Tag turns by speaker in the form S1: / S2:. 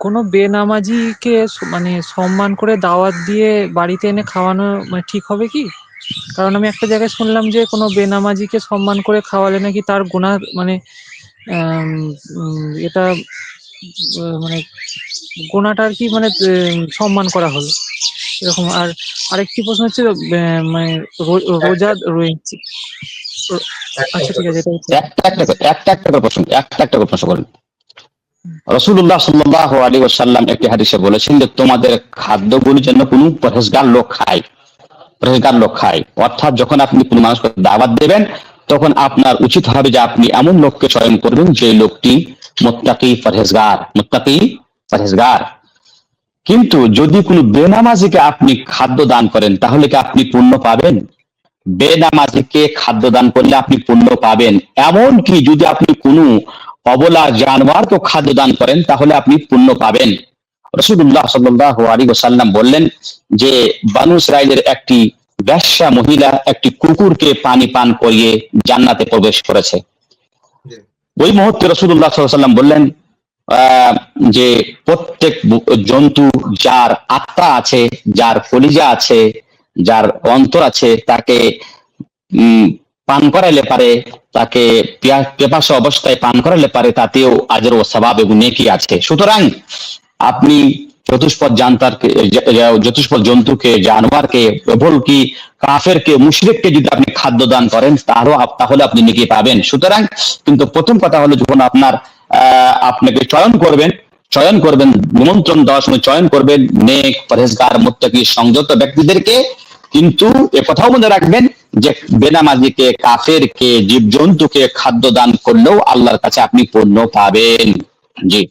S1: কোনো বেনামাজিকে মানে সম্মান করে দাওয়াত দিয়ে বাড়িতে এনে খাওয়ানো মানে ঠিক হবে কি? কারণ আমি একটা জায়গায় শুনলাম যে কোনো বেনামাজিকে সম্মান করে খাওয়ালে নাকি তার গুনাহ মানে আম, এটা মানে গুনাহটা আর কি মানে সম্মান করা হলো এরকম। আর আরেকটি প্রশ্ন হচ্ছে মানে রোজা রয়েছে। আচ্ছা ঠিক আছে, এটা হচ্ছে
S2: একটা করে প্রশ্ন করেন। রাসূলুল্লাহ সাল্লাল্লাহু আলাইহি ওয়াসাল্লাম একটি হাদিসে বলেছেন যে তোমাদের খাদ্যগুলি যেন কোনো পরহেজগার লোক খায়। অর্থাৎ যখন আপনি কোনো মানুষকে দাওয়াত দেবেন তখন আপনার উচিত হবে যে আপনি এমন লোককে চয়ন করবেন যে লোকটি মুত্তাকি পরহেজগার। কিন্তু যদি কোনো বেনামাজিকে আপনি খাদ্য দান করেন তাহলে কি আপনি পুণ্য পাবেন? বেনামাজিকে খাদ্য দান করলে আপনি পুণ্য পাবেন। এমনকি যদি আপনি কোনো অবলা জানোয়ারকে খাদ্য দান করেন তাহলে আপনি পুণ্য পাবেন। রাসূলুল্লাহ সাল্লাল্লাহু আলাইহি ওয়াসাল্লাম বললেন যে বানু ইসরাইলের একটি বেশ্যা মহিলা একটি কুকুরকে পানি পান করিয়ে জান্নাতে প্রবেশ করেছে। ওই মুহূর্তে রাসূলুল্লাহ সাল্লাল্লাহু আলাইহি ওয়াসাল্লাম বললেন যে প্রত্যেক জন্তু যার আত্মা আছে, যার কলিজা আছে, যার অন্তর আছে, তাকে পান করাইলে পারে, তাকে পিপাসা অবস্থায় পান করাইলে পারে, তাতেও আজর ও সওয়াব এবং নেকি আছে। সুতরাং আপনি চতুষ্পদ জন্তুকে, জানোয়ারকে, এমনকি কাফেরকে, মুশরিককে যদি আপনি খাদ্য দান করেন তাহলে আপনি নেকি পাবেন। সুতরাং কিন্তু প্রথম কথা হলো যখন আপনাকে চয়ন করবেন নিমন্ত্রণ দেওয়ার সময় চয়ন করবেন নেক, পরহেজগার, মুত্তাকি, সংযত ব্যক্তিদেরকে। কিন্তু এ কথাও মনে রাখবেন যে বেনামাজিকে, কাফেরকে, জীবজন্তুকে খাদ্য দান করলেও আল্লাহর কাছে আপনি পুণ্য পাবেন। জি।